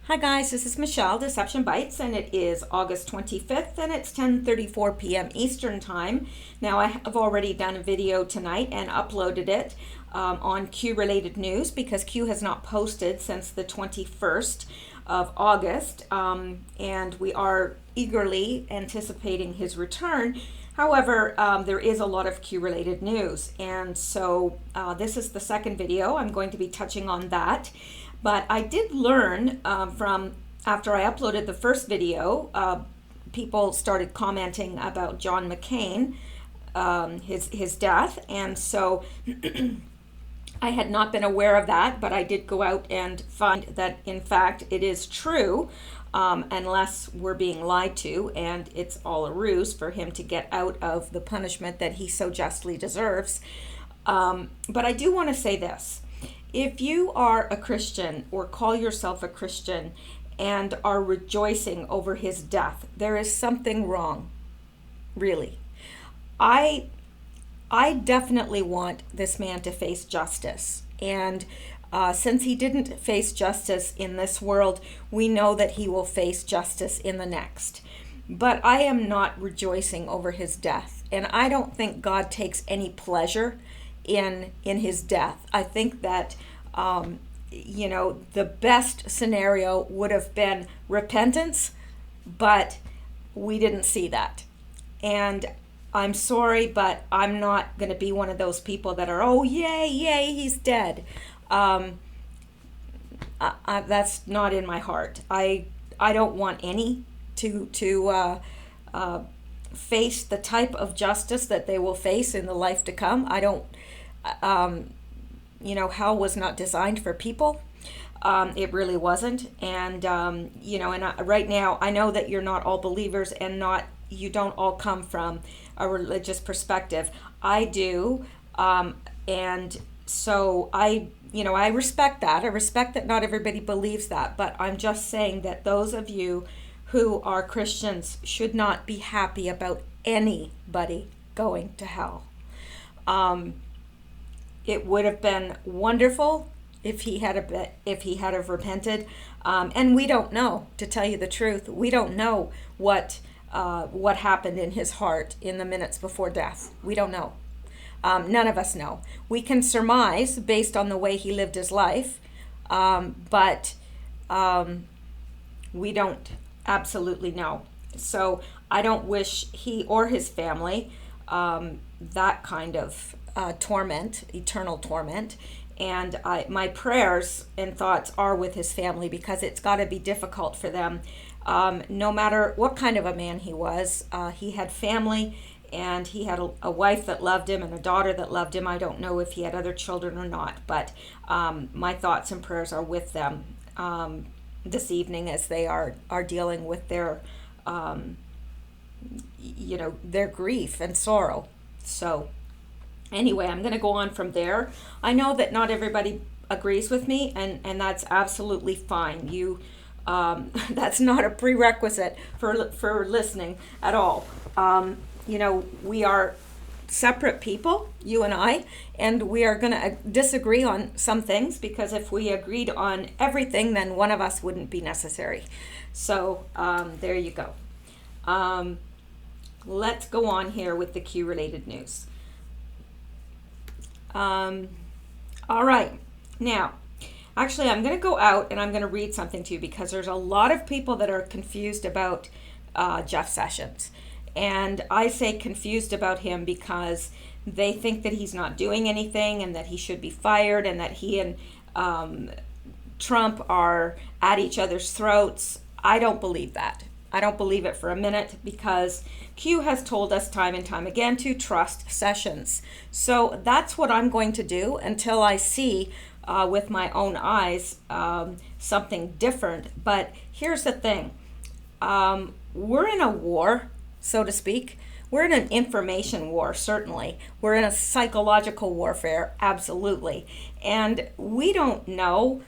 Hi guys, this is Mishel, Deception Bites, and it is August 25th and it's 10:34 p.m. Eastern Time. Now I have already done a video tonight and uploaded it on Q-related news because Q has not posted since the 21st of August, and we are eagerly anticipating his return. However, there is a lot of Q-related news, and so this is the second video. I'm going to be touching on that. But I did learn from after I uploaded the first video, people started commenting about John McCain, his death, and so I had not been aware of that, but I did go out and find that in fact it is true, unless we're being lied to, and it's all a ruse for him to get out of the punishment that he so justly deserves. But I do want to say this. If you are a Christian or call yourself a Christian and are rejoicing over his death, there is something wrong, really. I definitely want this man to face justice. And since he didn't face justice in this world, we know that he will face justice in the next. But I am not rejoicing over his death. And I don't think God takes any pleasure in his death. I think that the best scenario would have been repentance, but we didn't see that. And I'm sorry, but I'm not going to be one of those people that are, oh, yay, he's dead. That's not in my heart. I don't want any to face the type of justice that they will face in the life to come. I don't. Hell was not designed for people. It really wasn't. And, right now, I know that you're not all believers and you don't all come from a religious perspective. I do. And so I respect that. I respect that not everybody believes that. But I'm just saying that those of you who are Christians should not be happy about anybody going to hell. It would have been wonderful if he had have repented, and we don't know. To tell you the truth, we don't know what happened in his heart in the minutes before death. We don't know. None of us know. We can surmise based on the way he lived his life, but we don't absolutely know. So I don't wish he or his family that kind of torment, eternal torment. And my prayers and thoughts are with his family, because it's got to be difficult for them. No matter what kind of a man he was, he had family, and he had a wife that loved him and a daughter that loved him. I don't know if he had other children or not, but my thoughts and prayers are with them this evening as they are dealing with their their grief and sorrow. So anyway, I'm going to go on from there. I know that not everybody agrees with me, and that's absolutely fine. That's not a prerequisite for listening at all. We are separate people, you and I, and we are going to disagree on some things, because if we agreed on everything, then one of us wouldn't be necessary. So there you go. Let's go on here with the Q-related news. All right. Now, actually, I'm going to go out and I'm going to read something to you, because there's a lot of people that are confused about Jeff Sessions. And I say confused about him because they think that he's not doing anything and that he should be fired, and that he and Trump are at each other's throats. I don't believe that. I don't believe it for a minute, because Q has told us time and time again to trust Sessions. So that's what I'm going to do until I see with my own eyes something different. But here's the thing. We're in a war, so to speak. We're in an information war, certainly. We're in a psychological warfare, absolutely. And we don't know,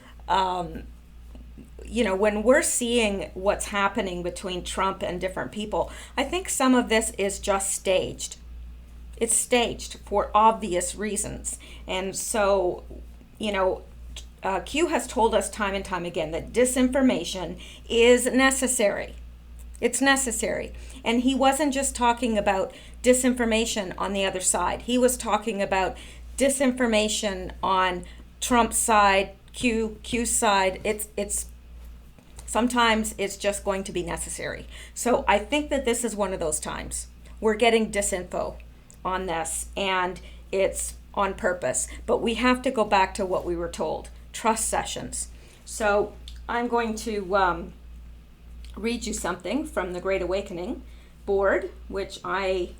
when we're seeing what's happening between Trump and different people, I think some of this is just staged. It's staged for obvious reasons. And so, Q has told us time and time again that disinformation is necessary. It's necessary. And he wasn't just talking about disinformation on the other side. He was talking about disinformation on Trump's side, Q's side. It's sometimes it's just going to be necessary. So I think that this is one of those times. We're getting disinfo on this, and it's on purpose. But we have to go back to what we were told. Trust Sessions. So I'm going to read you something from the Great Awakening board, which I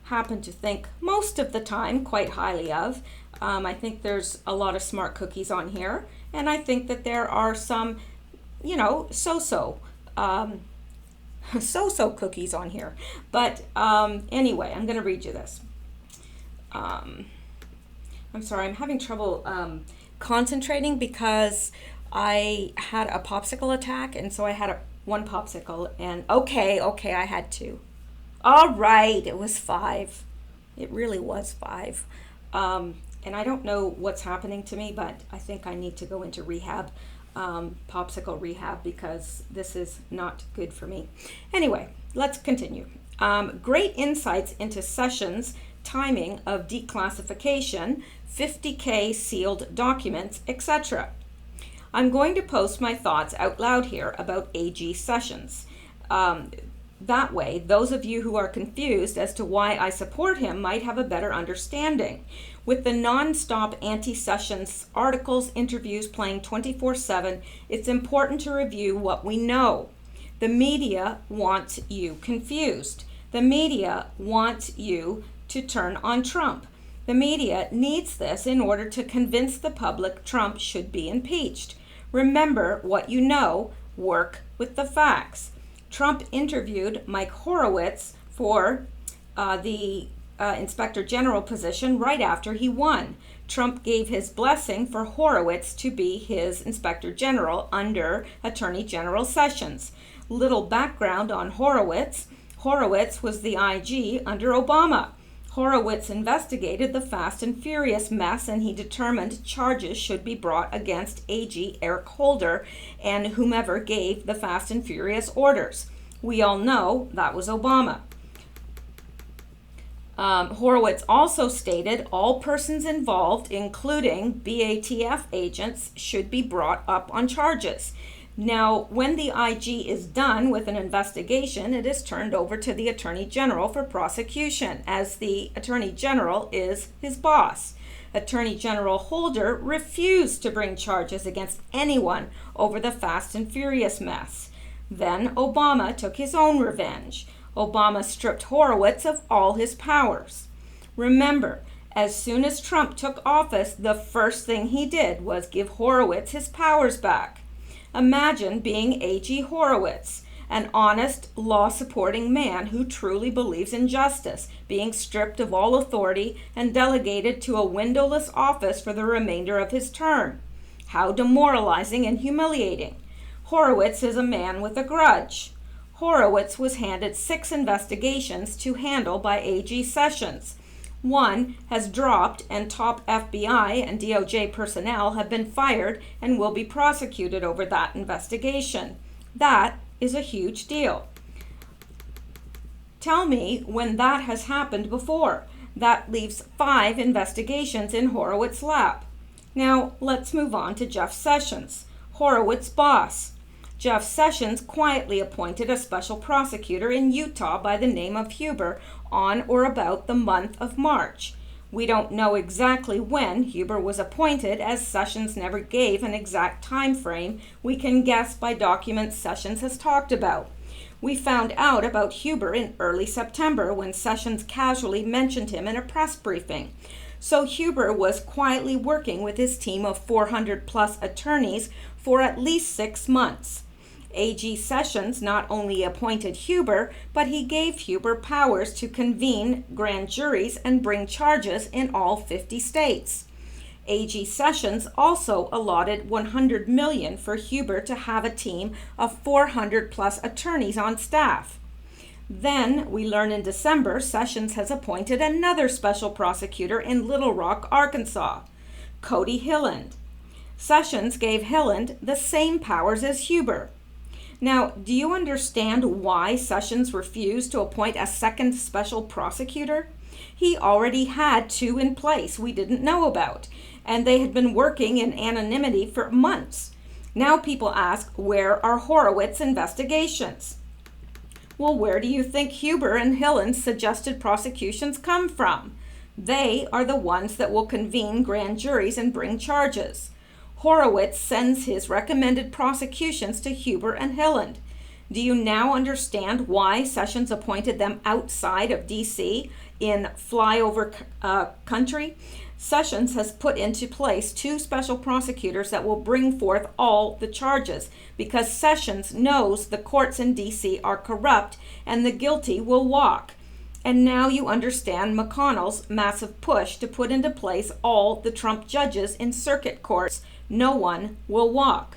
happen to think most of the time quite highly of. I think there's a lot of smart cookies on here, and I think that there are some, so-so cookies on here. But anyway, I'm going to read you this. I'm sorry, I'm having trouble concentrating because I had a popsicle attack, and so I had one popsicle, and okay, I had two. All right, it was 5. It really was 5. And I don't know what's happening to me, but I think I need to go into rehab, popsicle rehab, because this is not good for me. Anyway, let's continue. Great insights into Sessions' timing of declassification, 50K sealed documents, etc. I'm going to post my thoughts out loud here about AG Sessions. That way, those of you who are confused as to why I support him might have a better understanding. With the non-stop anti-Sessions articles, interviews playing 24/7, it's important to review what we know. The media wants you confused. The media wants you to turn on Trump. The media needs this in order to convince the public Trump should be impeached. Remember what you know, work with the facts. Trump interviewed Mike Horowitz for the Inspector General position right after he won. Trump gave his blessing for Horowitz to be his Inspector General under Attorney General Sessions. Little background on Horowitz. Horowitz was the IG under Obama. Horowitz investigated the Fast and Furious mess, and he determined charges should be brought against AG Eric Holder and whomever gave the Fast and Furious orders. We all know that was Obama. Horowitz also stated all persons involved, including BATF agents, should be brought up on charges. Now, when the IG is done with an investigation, it is turned over to the Attorney General for prosecution, as the Attorney General is his boss. Attorney General Holder refused to bring charges against anyone over the Fast and Furious mess. Then Obama took his own revenge. Obama stripped Horowitz of all his powers. Remember, as soon as Trump took office, the first thing he did was give Horowitz his powers back. Imagine being A.G. Horowitz, an honest, law-supporting man who truly believes in justice, being stripped of all authority and delegated to a windowless office for the remainder of his term. How demoralizing and humiliating. Horowitz is a man with a grudge. Horowitz was handed 6 investigations to handle by AG Sessions. 1 has dropped, and top FBI and DOJ personnel have been fired and will be prosecuted over that investigation. That is a huge deal. Tell me when that has happened before. That leaves 5 investigations in Horowitz's lap. Now, let's move on to Jeff Sessions, Horowitz's boss. Jeff Sessions quietly appointed a special prosecutor in Utah by the name of Huber on or about the month of March. We don't know exactly when Huber was appointed, as Sessions never gave an exact time frame. We can guess by documents Sessions has talked about. We found out about Huber in early September when Sessions casually mentioned him in a press briefing. So Huber was quietly working with his team of 400 plus attorneys for at least 6 months. AG Sessions not only appointed Huber, but he gave Huber powers to convene grand juries and bring charges in all 50 states. AG Sessions also allotted $100 million for Huber to have a team of 400 plus attorneys on staff. Then we learn in December, Sessions has appointed another special prosecutor in Little Rock, Arkansas, Cody Hilland. Sessions gave Hilland the same powers as Huber. Now, do you understand why Sessions refused to appoint a second special prosecutor? He already had two in place we didn't know about, and they had been working in anonymity for months. Now people ask, where are Horowitz investigations? Well, where do you think Huber and Hilland's suggested prosecutions come from? They are the ones that will convene grand juries and bring charges. Horowitz sends his recommended prosecutions to Huber and Hilland. Do you now understand why Sessions appointed them outside of D.C. in flyover country? Sessions has put into place two special prosecutors that will bring forth all the charges because Sessions knows the courts in D.C. are corrupt and the guilty will walk. And now you understand McConnell's massive push to put into place all the Trump judges in circuit courts. No one will walk.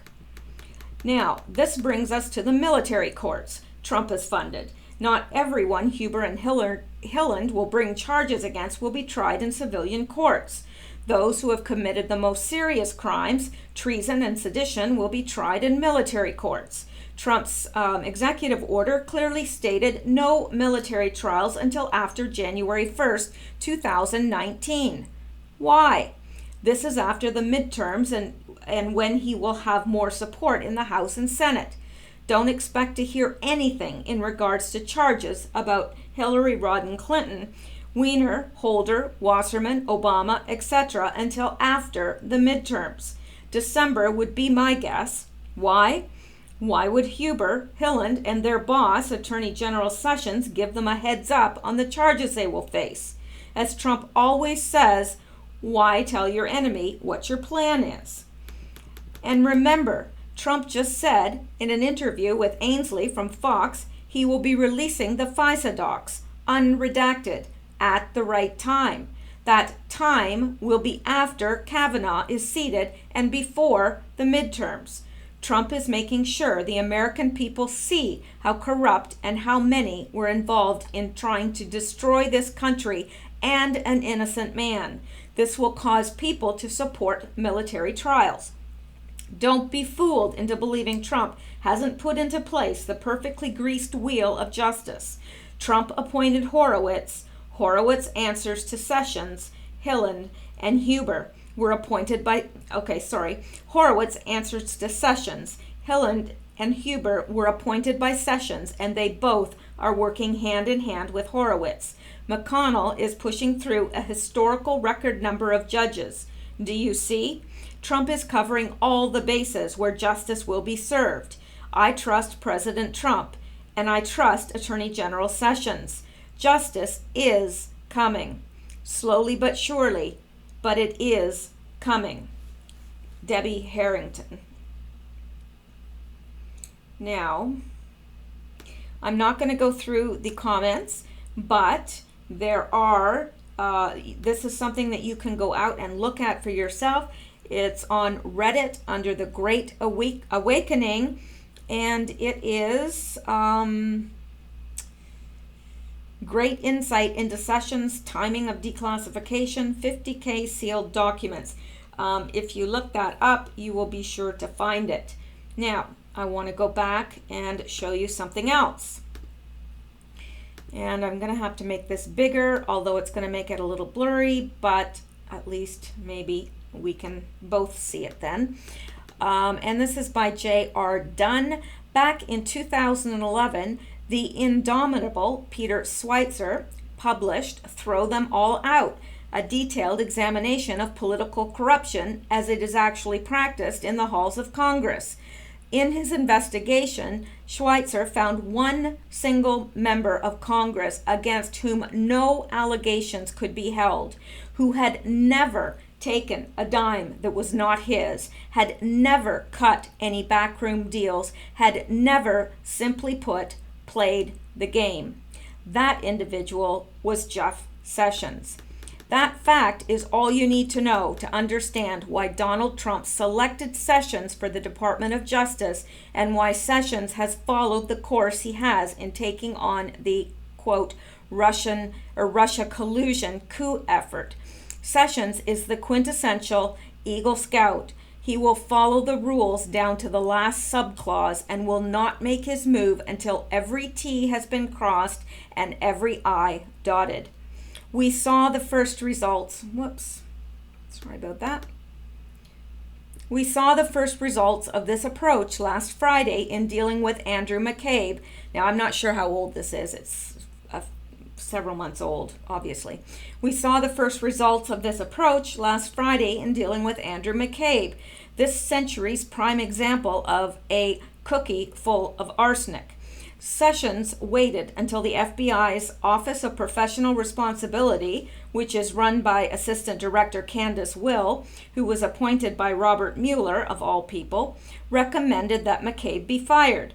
Now, this brings us to the military courts Trump has funded. Not everyone Huber and Hilland will bring charges against will be tried in civilian courts. Those who have committed the most serious crimes, treason and sedition, will be tried in military courts. Trump's executive order clearly stated no military trials until after January 1st, 2019. Why? This is after the midterms and when he will have more support in the House and Senate. Don't expect to hear anything in regards to charges about Hillary Rodham Clinton, Weiner, Holder, Wasserman, Obama, etc. until after the midterms. December would be my guess. Why? Why would Huber, Hilland, and their boss, Attorney General Sessions, give them a heads up on the charges they will face? As Trump always says, why tell your enemy what your plan is? And remember, Trump just said in an interview with Ainsley from Fox, he will be releasing the FISA docs, unredacted, at the right time. That time will be after Kavanaugh is seated and before the midterms. Trump is making sure the American people see how corrupt and how many were involved in trying to destroy this country and an innocent man. This will cause people to support military trials. Don't be fooled into believing Trump hasn't put into place the perfectly greased wheel of justice. Trump appointed Horowitz. Horowitz answers to Sessions, Hilland, and Huber were appointed by, Horowitz answers to Sessions, Hilland, and Huber were appointed by Sessions, and they both are working hand in hand with Horowitz. McConnell is pushing through a historical record number of judges. Do you see? Trump is covering all the bases where justice will be served. I trust President Trump, and I trust Attorney General Sessions. Justice is coming, slowly but surely, but it is coming. Debbie Harrington. Now, I'm not going to go through the comments, but there are, this is something that you can go out and look at for yourself. It's on Reddit under the Great Awakening, and it is great insight into Sessions' timing of declassification, 50K sealed documents. If you look that up, you will be sure to find it. Now, I want to go back and show you something else. And I'm going to have to make this bigger, although it's going to make it a little blurry, but at least maybe we can both see it then. And this is by J.R. Dunn. Back in 2011, the indomitable Peter Schweitzer published Throw Them All Out, a detailed examination of political corruption as it is actually practiced in the halls of Congress. In his investigation, Schweitzer found one single member of Congress against whom no allegations could be held, who had never taken a dime that was not his, had never cut any backroom deals, had never, simply put, played the game. That individual was Jeff Sessions. That fact is all you need to know to understand why Donald Trump selected Sessions for the Department of Justice and why Sessions has followed the course he has in taking on the, quote, Russia collusion coup effort. Sessions is the quintessential Eagle Scout. He will follow the rules down to the last subclause and will not make his move until every T has been crossed and every I dotted. We saw the first results. Sorry about that. We saw the first results of this approach last Friday in dealing with Andrew McCabe. Now, I'm not sure how old this is. It's several months old, obviously. We saw the first results of this approach last Friday in dealing with Andrew McCabe, this century's prime example of a cookie full of arsenic. Sessions waited until the FBI's Office of Professional Responsibility, which is run by Assistant Director Candace Will, who was appointed by Robert Mueller, of all people, recommended that McCabe be fired.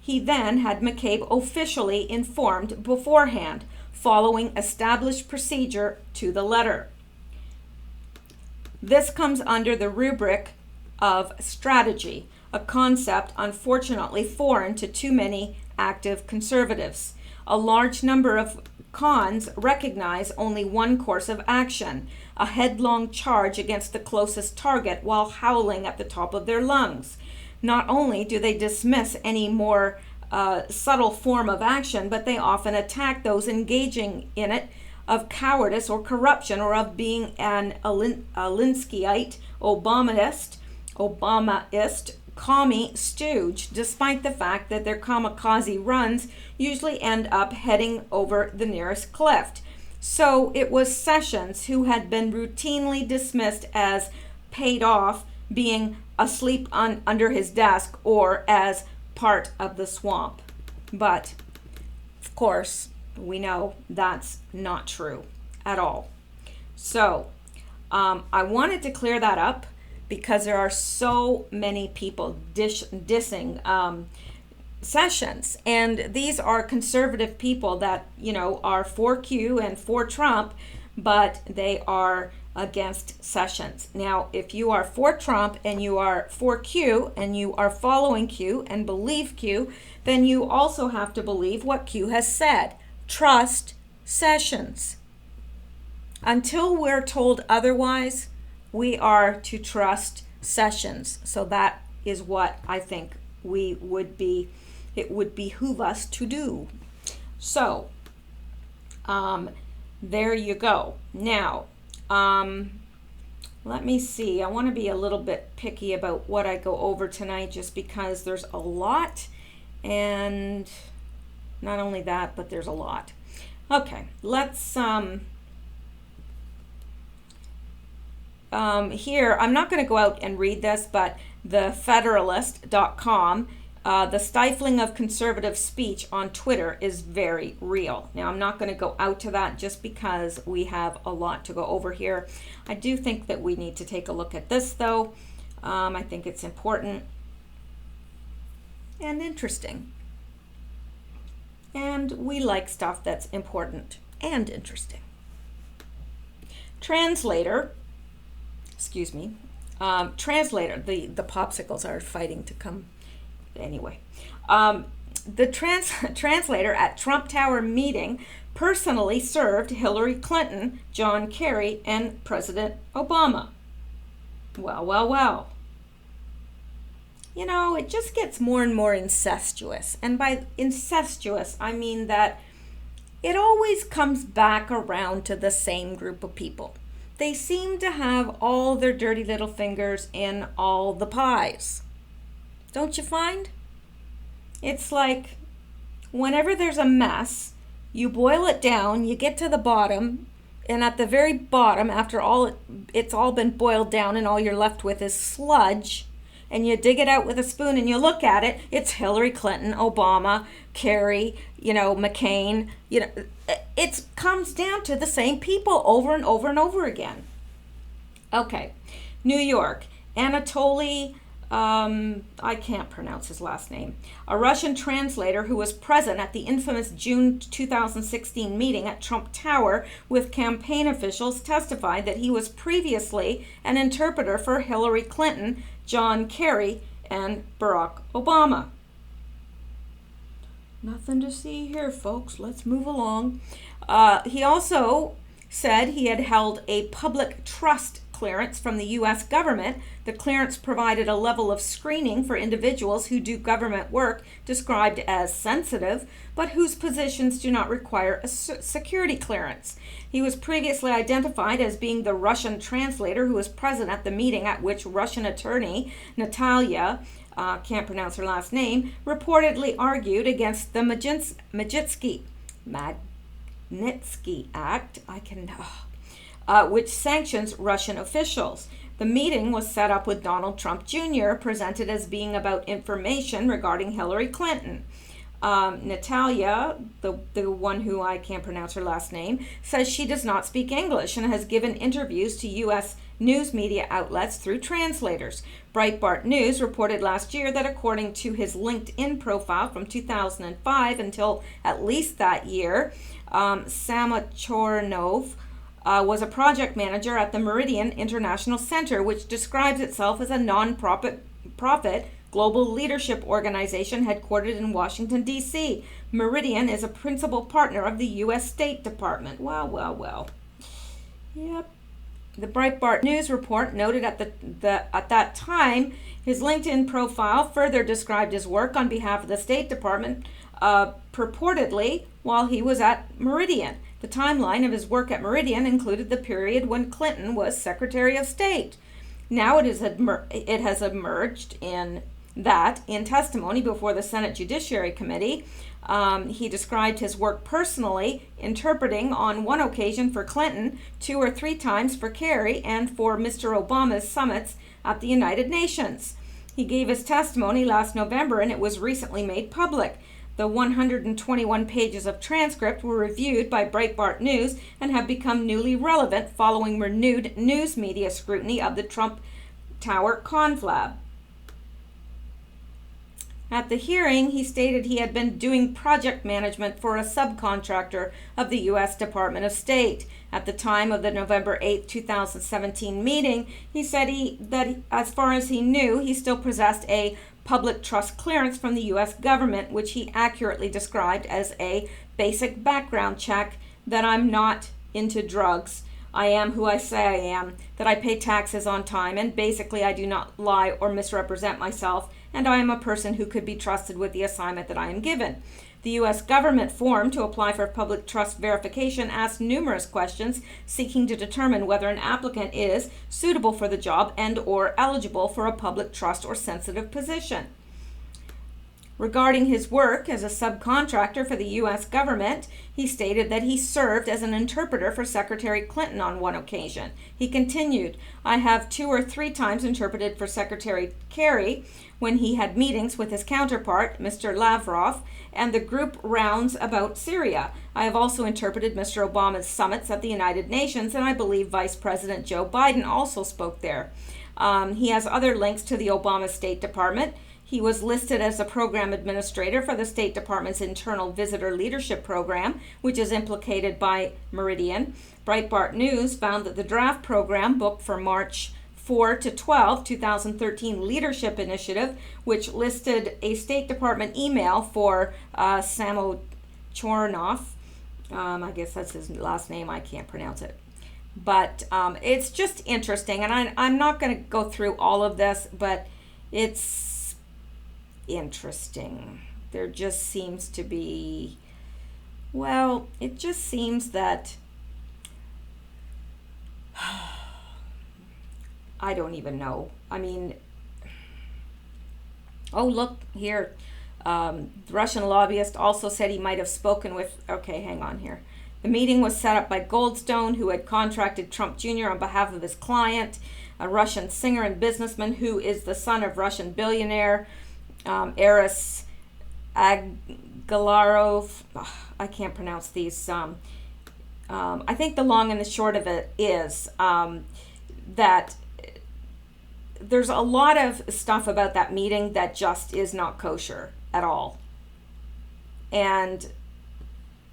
He then had McCabe officially informed beforehand, following established procedure to the letter. This comes under the rubric of strategy, a concept unfortunately foreign to too many active conservatives. A large number of cons recognize only one course of action, a headlong charge against the closest target while howling at the top of their lungs. Not only do they dismiss any more subtle form of action, but they often attack those engaging in it of cowardice or corruption or of being an Alinskyite, Obamaist, commie stooge, despite the fact that their kamikaze runs usually end up heading over the nearest cliff. So it was Sessions who had been routinely dismissed as paid off, being asleep under his desk, or as part of the swamp. But, of course, we know that's not true at all. So, I wanted to clear that up because there are so many people dissing Sessions. And these are conservative people that, are for Q and for Trump, but they are against Sessions. Now, if you are for Trump and you are for Q and you are following Q and believe Q, then you also have to believe what Q has said. Trust Sessions. Until we're told otherwise, we are to trust Sessions. So that is what I think it would behoove us to do. So, there you go. Now, let me see. I want to be a little bit picky about what I go over tonight just because there's a lot, and not only that, but there's a lot. Okay, let's here, I'm not going to go out and read this, but thefederalist.com, the stifling of conservative speech on Twitter is very real. Now, I'm not going to go out to that just because we have a lot to go over here. I do think that we need to take a look at this, though. I think it's important and interesting. And we like stuff that's important and interesting. Translator, the popsicles are fighting to come. Anyway, the translator at Trump Tower meeting personally served Hillary Clinton, John Kerry, and President Obama. Well. It just gets more and more incestuous. And by incestuous, I mean that it always comes back around to the same group of people. They seem to have all their dirty little fingers in all the pies. Don't you find? It's like whenever there's a mess, you boil it down, you get to the bottom, and at the very bottom, after it's all been boiled down and all you're left with is sludge, and you dig it out with a spoon and you look at it, it's Hillary Clinton, Obama, Kerry, McCain. It comes down to the same people over and over and over again. Okay, New York, Anatoly, I can't pronounce his last name, a Russian translator who was present at the infamous June 2016 meeting at Trump Tower with campaign officials, testified that he was previously an interpreter for Hillary Clinton, John Kerry, and Barack Obama. Nothing to see here, folks. Let's move along. He also said he had held a public trust clearance from the U.S. government. The clearance provided a level of screening for individuals who do government work described as sensitive, but whose positions do not require a security clearance. He was previously identified as being the Russian translator who was present at the meeting at which Russian attorney Natalia, can't pronounce her last name, reportedly argued against the Magnitsky Act, which sanctions Russian officials. The meeting was set up with Donald Trump Jr., presented as being about information regarding Hillary Clinton. Natalia, the one who I can't pronounce her last name, says she does not speak English and has given interviews to U.S. news media outlets through translators. Breitbart News reported last year that according to his LinkedIn profile from 2005 until at least that year, Samachornov was a project manager at the Meridian International Center, which describes itself as a non-profit global leadership organization headquartered in Washington, D.C. Meridian is a principal partner of the U.S. State Department. Well. Yep. The Breitbart News report noted at that time, his LinkedIn profile further described his work on behalf of the State Department, purportedly while he was at Meridian. The timeline of his work at Meridian included the period when Clinton was Secretary of State. Now it has emerged in testimony before the Senate Judiciary Committee. He described his work personally, interpreting on one occasion for Clinton, 2 or 3 times for Kerry, and for Mr. Obama's summits at the United Nations. He gave his testimony last November, and it was recently made public. The 121 pages of transcript were reviewed by Breitbart News and have become newly relevant following renewed news media scrutiny of the Trump Tower conflab. At the hearing, he stated he had been doing project management for a subcontractor of the U.S. Department of State. At the time of the November 8, 2017 meeting, he said that as far as he knew, he still possessed a public trust clearance from the U.S. government, which he accurately described as a basic background check, that I'm not into drugs, I am who I say I am, that I pay taxes on time, and basically I do not lie or misrepresent myself, and I am a person who could be trusted with the assignment that I am given. The U.S. government form to apply for public trust verification asks numerous questions seeking to determine whether an applicant is suitable for the job and or eligible for a public trust or sensitive position. Regarding his work as a subcontractor for the U.S. government, he stated that he served as an interpreter for Secretary Clinton on one occasion. He continued, I have 2 or 3 times interpreted for Secretary Kerry when he had meetings with his counterpart, Mr. Lavrov, and the group rounds about Syria. I have also interpreted Mr. Obama's summits at the United Nations, and I believe Vice President Joe Biden also spoke there. He has other links to the Obama State Department. He was listed as a program administrator for the State Department's Internal Visitor Leadership Program, which is implicated by Meridian. Breitbart News found that the draft program booked for March 4 to 12, 2013 Leadership Initiative, which listed a State Department email for Samachornov. I guess that's his last name. I can't pronounce it. But it's just interesting, and I'm not going to go through all of this, but it's interesting. There just seems to be, well, it just seems that I don't even know. I mean, oh, look here. The Russian lobbyist also said he might have spoken with, okay, hang on here. The meeting was set up by Goldstone, who had contracted Trump Jr. on behalf of his client, a Russian singer and businessman who is the son of Russian billionaire Aris Agalarov. I can't pronounce these. I think the long and the short of it is that there's a lot of stuff about that meeting that just is not kosher at all. And,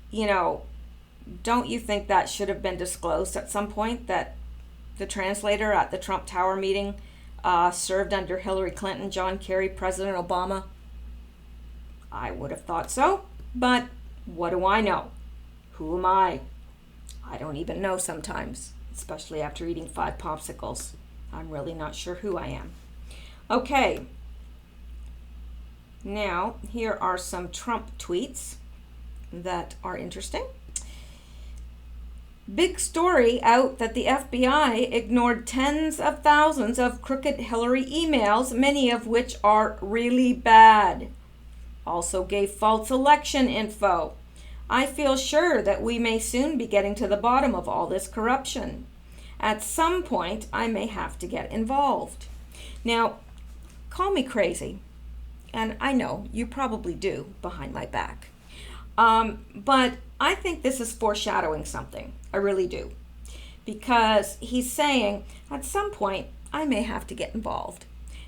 you know, don't you think that should have been disclosed at some point, that the translator at the Trump Tower meeting served under Hillary Clinton, John Kerry, President Obama? I would have thought so, but what do I know? Who am I? I don't even know sometimes. especially after eating 5 popsicles. I'm really not sure who I am. Okay, now here are some Trump tweets that are interesting. Big story out that the FBI ignored tens of thousands of crooked Hillary emails, many of which are really bad. Also gave false election info. I feel sure that we may soon be getting to the bottom of all this corruption. At some point, I may have to get involved. Now, call me crazy, and I know you probably do behind my back. But I think this is foreshadowing something. I really do. Because he's saying, at some point, I may have to get involved.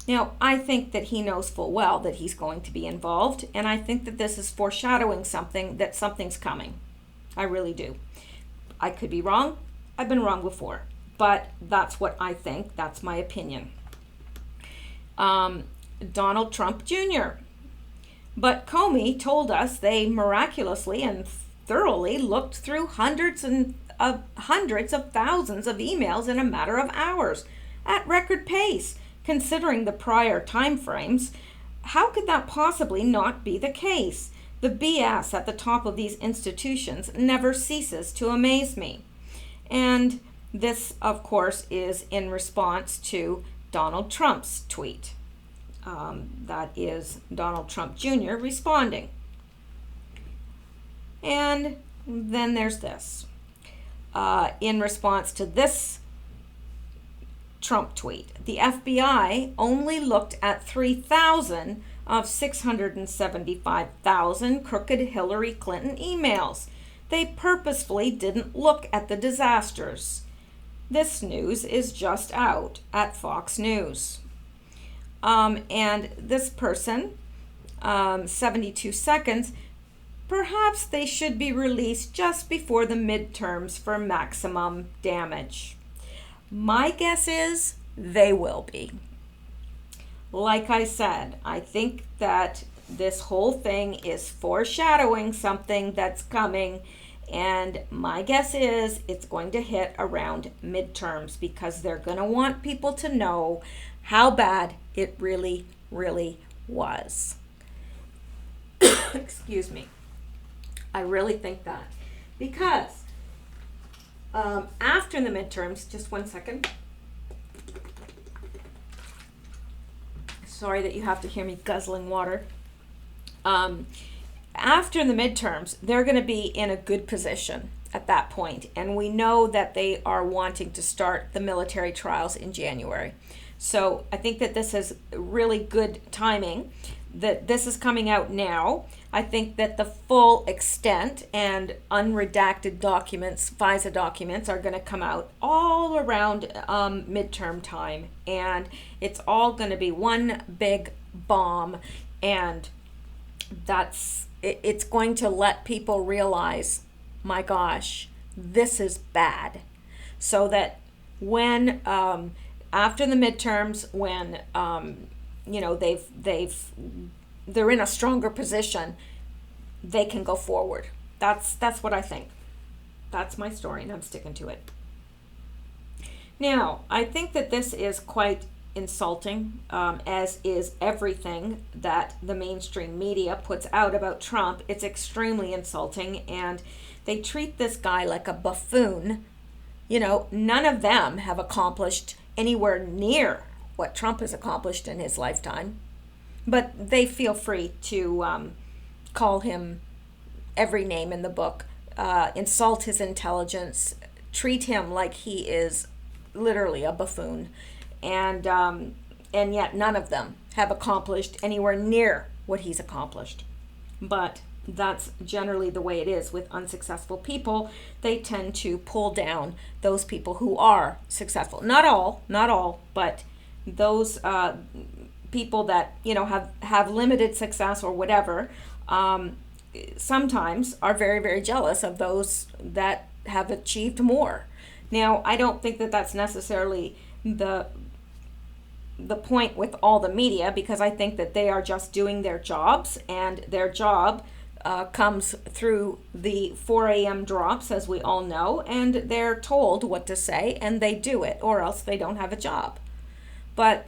Now, I think that he knows full well that he's going to be involved, and I think that this is foreshadowing something, that something's coming. I really do. I could be wrong. I've been wrong before. But that's what I think. That's my opinion. Donald Trump Jr. But Comey told us they miraculously and thoroughly looked through hundreds of thousands of emails in a matter of hours at record pace, considering the prior time frames. How could that possibly not be the case? The BS at the top of these institutions never ceases to amaze me. And this, of course, is in response to Donald Trump's tweet. That is Donald Trump Jr. responding. And then there's this. In response to this Trump tweet, the FBI only looked at 3,000 of 675,000 crooked Hillary Clinton emails. They purposefully didn't look at the disasters. This news is just out at Fox News. And this person, 72 seconds, perhaps they should be released just before the midterms for maximum damage. My guess is they will be. Like I said, I think that this whole thing is foreshadowing something that's coming, and my guess is it's going to hit around midterms because they're going to want people to know how bad it really, really was. Excuse me. I really think that. Because after the midterms, just one second. Sorry that you have to hear me guzzling water. After the midterms, they're going to be in a good position at that point. And we know that they are wanting to start the military trials in January. So I think that this is really good timing, that this is coming out now. I think that the full extent and unredacted documents, FISA documents, are going to come out all around midterm time. And it's all going to be one big bomb. And it's going to let people realize, my gosh, this is bad. So that when after the midterms, when they're in a stronger position, they can go forward. That's what I think. That's my story, and I'm sticking to it. Now, I think that this is quite insulting, as is everything that the mainstream media puts out about Trump. It's extremely insulting, and they treat this guy like a buffoon. None of them have accomplished anywhere near what Trump has accomplished in his lifetime. But they feel free to call him every name in the book, insult his intelligence, treat him like he is literally a buffoon. And yet none of them have accomplished anywhere near what he's accomplished. But that's generally the way it is with unsuccessful people. They tend to pull down those people who are successful. Not all, but those people that have limited success or whatever, sometimes are very, very jealous of those that have achieved more. Now, I don't think that that's necessarily the point with all the media, because I think that they are just doing their jobs, and their job comes through the 4 a.m. drops, as we all know, and they're told what to say, and they do it, or else they don't have a job. But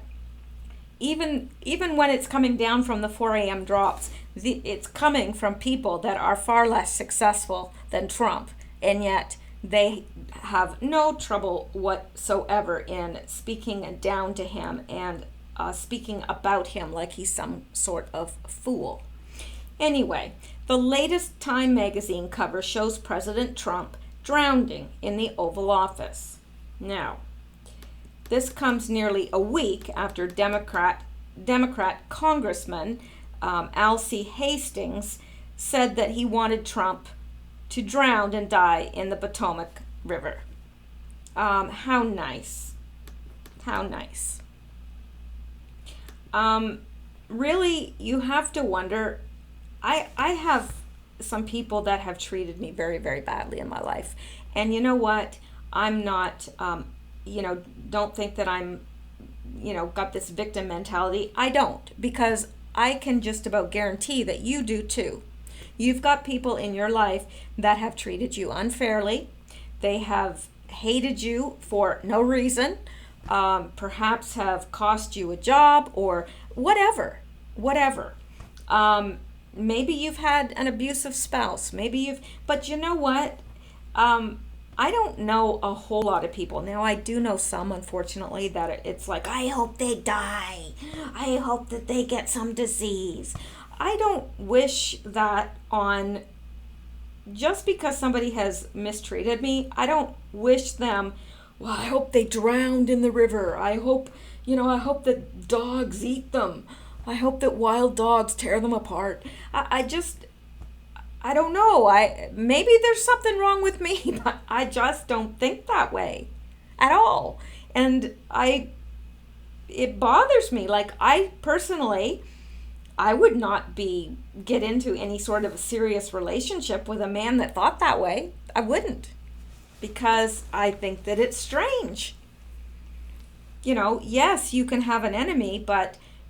even when it's coming down from the 4 a.m. drops, it's coming from people that are far less successful than Trump, and yet they have no trouble whatsoever in speaking down to him and speaking about him like he's some sort of fool. Anyway, the latest Time magazine cover shows President Trump drowning in the Oval Office. Now, this comes nearly a week after Democrat Congressman Alcee Hastings said that he wanted Trump to drown and die in the Potomac River. How nice. How nice. Really, you have to wonder. I have some people that have treated me very, very badly in my life. And you know what? I'm not, don't think that I'm, got this victim mentality. I don't, because I can just about guarantee that you do too. You've got people in your life that have treated you unfairly. They have hated you for no reason, perhaps have cost you a job or whatever. Maybe you've had an abusive spouse. But you know what? I don't know a whole lot of people. Now, I do know some, unfortunately, that it's like, I hope they die. I hope that they get some disease. I don't wish that on, just because somebody has mistreated me, I don't wish them, well, I hope they drowned in the river. I hope that dogs eat them. I hope that wild dogs tear them apart. I don't know. Maybe there's something wrong with me, but I just don't think that way at all. And it bothers me. Like, I would not get into any sort of a serious relationship with a man that thought that way. I wouldn't, because I think that it's strange. Yes, you can have an enemy,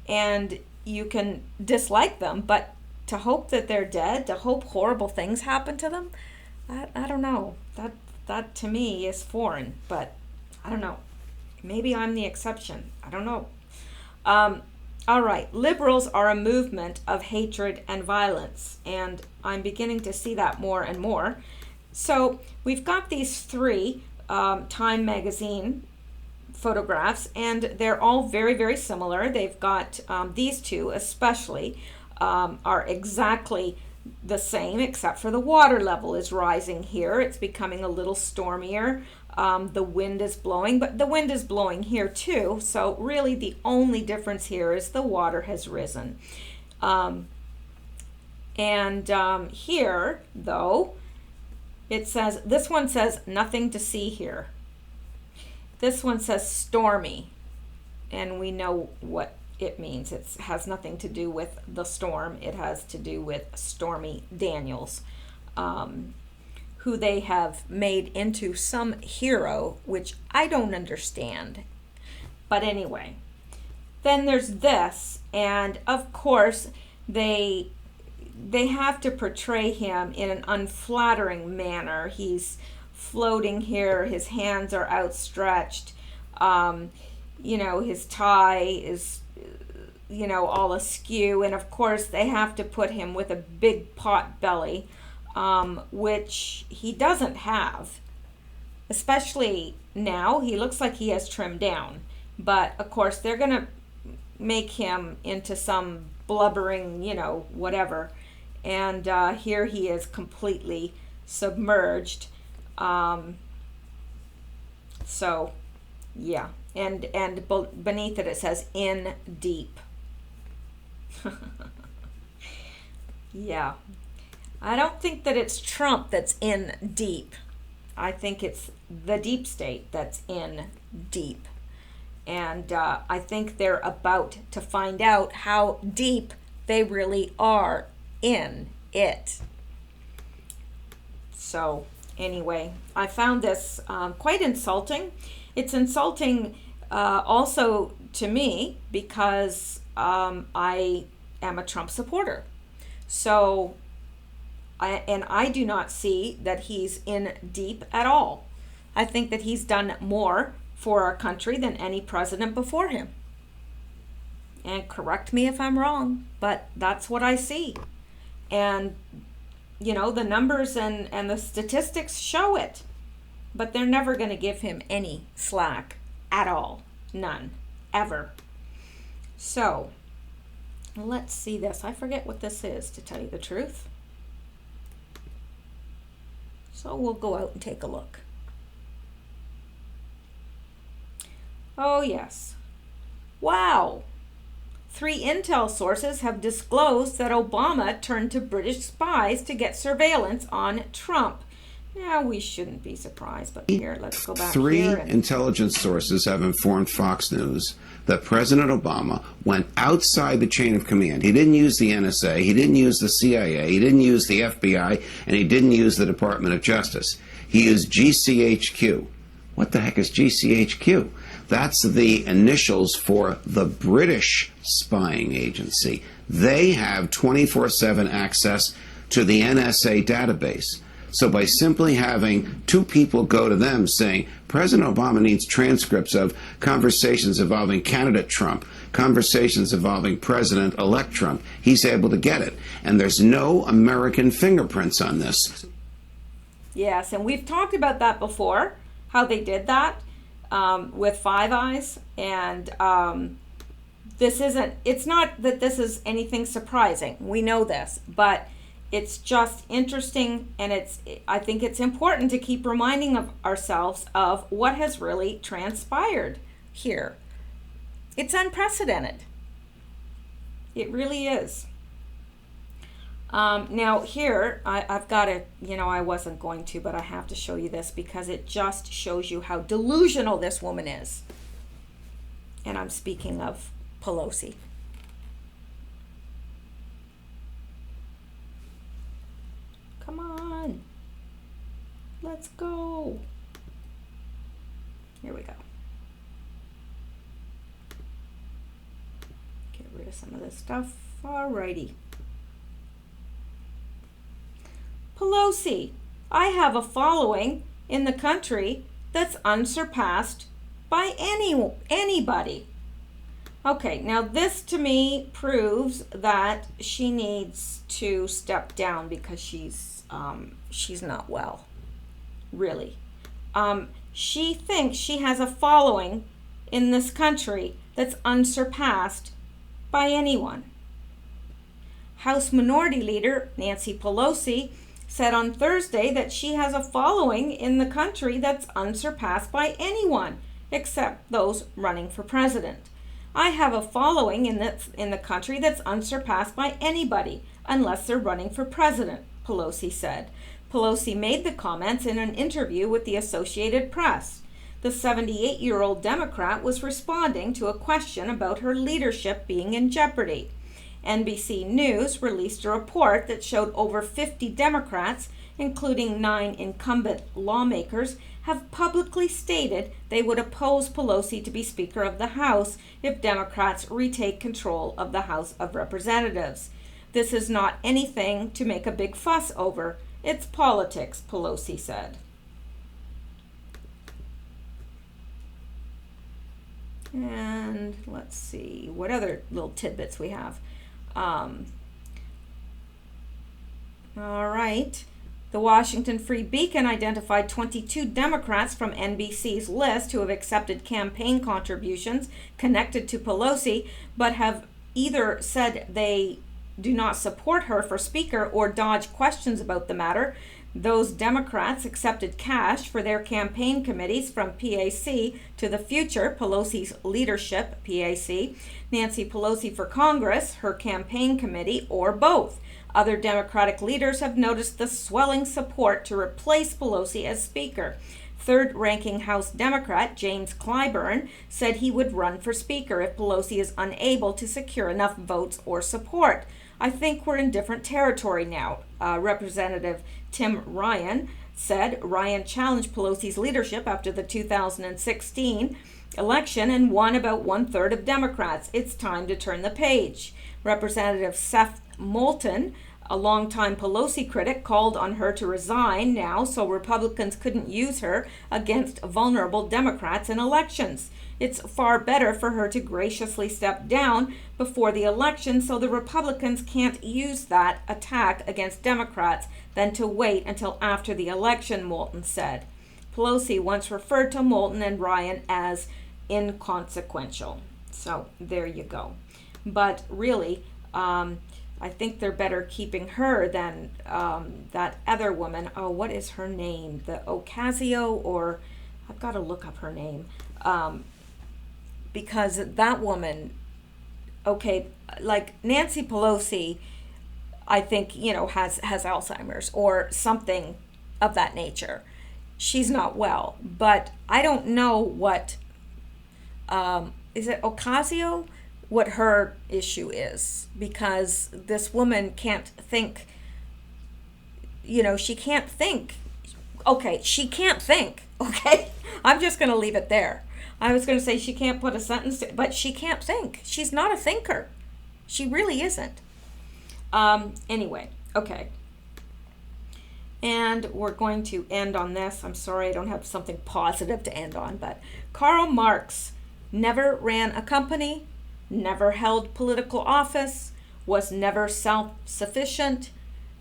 and you can dislike them, but to hope that they're dead, to hope horrible things happen to them, I don't know. That to me is foreign, but I don't know. Maybe I'm the exception. I don't know. All right, liberals are a movement of hatred and violence, and I'm beginning to see that more and more. So we've got these 3 Time magazine photographs, and they're all very, very similar. They've got these 2 especially are exactly the same, except for the water level is rising here. It's becoming a little stormier. The wind is blowing, but the wind is blowing here too. So really the only difference here is the water has risen. Here, though, it says, this one says nothing to see here. This one says stormy, and we know what it means. It has nothing to do with the storm. It has to do with Stormy Daniels, who they have made into some hero, which I don't understand. But anyway, then there's this, and of course they have to portray him in an unflattering manner. He's floating here, his hands are outstretched, his tie is all askew, and of course they have to put him with a big pot belly, which he doesn't have, especially now. He looks like he has trimmed down, but of course they're gonna make him into some blubbering, whatever, and here he is completely submerged. So yeah, and beneath it says in deep. Yeah, I don't think that it's Trump that's in deep. I think it's the deep state that's in deep. And I think they're about to find out how deep they really are in it. So anyway, I found this quite insulting. It's insulting also to me because I am a Trump supporter. So and I do not see that he's in deep at all. I think that he's done more for our country than any president before him. And correct me if I'm wrong, but that's what I see. And, the numbers and the statistics show it. But they're never going to give him any slack at all. None. Ever. So, let's see this. I forget what this is, to tell you the truth. So we'll go out and take a look. Oh, yes. Wow. 3 intel sources have disclosed that Obama turned to British spies to get surveillance on Trump. Now, we shouldn't be surprised, but here, let's go back Three here. intelligence sources have informed Fox News that President Obama went outside the chain of command. He didn't use the NSA, he didn't use the CIA, he didn't use the FBI, and he didn't use the Department of Justice. He used GCHQ. What the heck is GCHQ? That's the initials for the British spying agency. They have 24/7 access to the NSA database. So by simply having 2 people go to them saying, President Obama needs transcripts of conversations involving candidate Trump, conversations involving President-elect Trump, he's able to get it. And there's no American fingerprints on this. Yes, and we've talked about that before, how they did that with Five Eyes. And it's not that this is anything surprising. We know this, but it's just interesting, and I think it's important to keep reminding ourselves of what has really transpired here. It's unprecedented. It really is. Now here, I've got to, I wasn't going to, but I have to show you this because it just shows you how delusional this woman is. And I'm speaking of Pelosi. Come on. Let's go. Here we go. Get rid of some of this stuff. Alrighty. Pelosi, I have a following in the country that's unsurpassed by anybody. Okay, now this to me proves that she needs to step down because she's not well, really. She thinks she has a following in this country that's unsurpassed by anyone. House Minority Leader Nancy Pelosi said on Thursday that she has a following in the country that's unsurpassed by anyone except those running for president. I have a following in the country that's unsurpassed by anybody unless they're running for president, Pelosi said. Pelosi made the comments in an interview with the Associated Press. The 78-year-old Democrat was responding to a question about her leadership being in jeopardy. NBC News released a report that showed over 50 Democrats, including 9 incumbent lawmakers, have publicly stated they would oppose Pelosi to be Speaker of the House if Democrats retake control of the House of Representatives. This is not anything to make a big fuss over. It's politics, Pelosi said. And let's see what other little tidbits we have. All right. The Washington Free Beacon identified 22 Democrats from NBC's list who have accepted campaign contributions connected to Pelosi, but have either said they do not support her for Speaker or dodge questions about the matter. Those Democrats accepted cash for their campaign committees from PAC to the Future, Pelosi's leadership, PAC, Nancy Pelosi for Congress, her campaign committee, or both. Other Democratic leaders have noticed the swelling support to replace Pelosi as Speaker. Third-ranking House Democrat James Clyburn said he would run for Speaker if Pelosi is unable to secure enough votes or support. I think we're in different territory now, Representative Tim Ryan said. Ryan challenged Pelosi's leadership after the 2016 election and won about 1/3 of Democrats. It's time to turn the page. Representative Seth Moulton A longtime Pelosi critic called on her to resign now so Republicans couldn't use her against vulnerable Democrats in elections. It's far better for her to graciously step down before the election so the Republicans can't use that attack against Democrats than to wait until after the election, Moulton said. Pelosi once referred to Moulton and Ryan as inconsequential. So there you go. But really, I think they're better keeping her than that other woman. Oh, what is her name? The Ocasio, or I've got to look up her name. Because that woman, okay, like Nancy Pelosi, I think, has Alzheimer's or something of that nature. She's not well, but I don't know what, is it Ocasio? What her issue is, because this woman can't think, she can't think. Okay, she can't think, okay? I'm just going to leave it there. I was going to say she can't put a sentence, but she can't think. She's not a thinker. She really isn't. Anyway, okay. And we're going to end on this. I'm sorry I don't have something positive to end on, but Karl Marx never ran a company, never held political office, was never self-sufficient,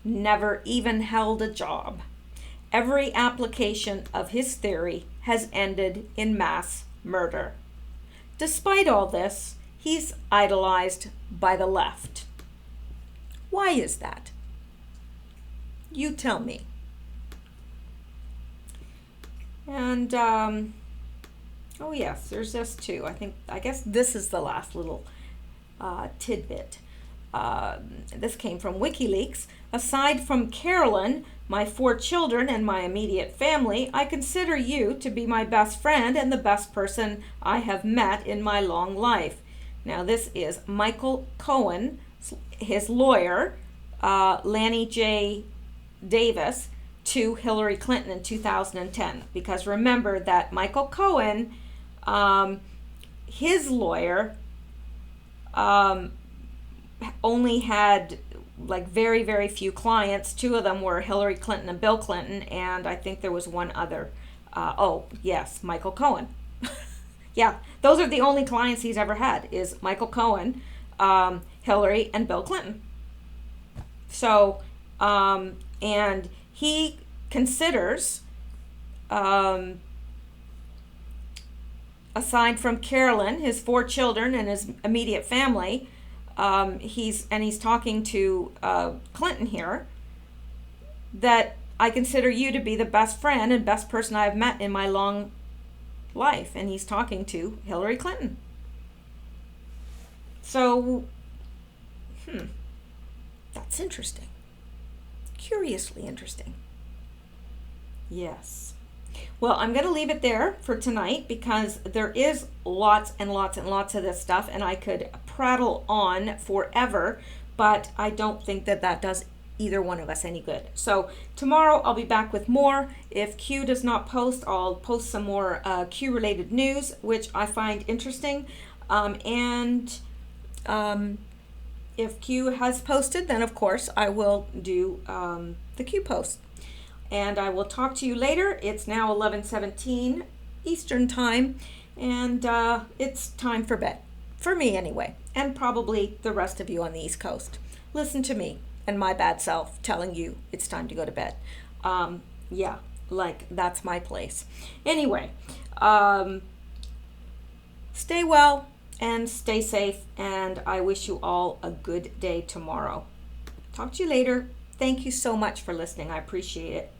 never even held a job. Every application of his theory has ended in mass murder. Despite all this, he's idolized by the left. Why is that? You tell me. And, oh yes, there's this too. I guess this is the last little tidbit. This came from WikiLeaks. Aside from Carolyn, my 4 children, and my immediate family, I consider you to be my best friend and the best person I have met in my long life. Now this is Michael Cohen, his lawyer, Lanny J. Davis, to Hillary Clinton in 2010. Because remember that Michael Cohen, his lawyer, only had like very, very few clients. 2 of them were Hillary Clinton and Bill Clinton, and I think there was one other. Oh, yes, Michael Cohen. Yeah, those are the only clients he's ever had, is Michael Cohen, Hillary, and Bill Clinton. So, and he considers, aside from Carolyn, his 4 children and his immediate family, he's talking to Clinton here, that I consider you to be the best friend and best person I've met in my long life. And he's talking to Hillary Clinton. So, that's interesting. Curiously interesting. Yes. Well, I'm going to leave it there for tonight because there is lots and lots and lots of this stuff, and I could prattle on forever, but I don't think that does either one of us any good. So tomorrow I'll be back with more. If Q does not post, I'll post some more Q-related news, which I find interesting. If Q has posted, then of course I will do the Q post. And I will talk to you later. It's now 11:17 Eastern Time, and it's time for bed. For me anyway, and probably the rest of you on the East Coast. Listen to me and my bad self telling you it's time to go to bed. Yeah, like that's my place. Anyway, stay well and stay safe, and I wish you all a good day tomorrow. Talk to you later. Thank you so much for listening. I appreciate it.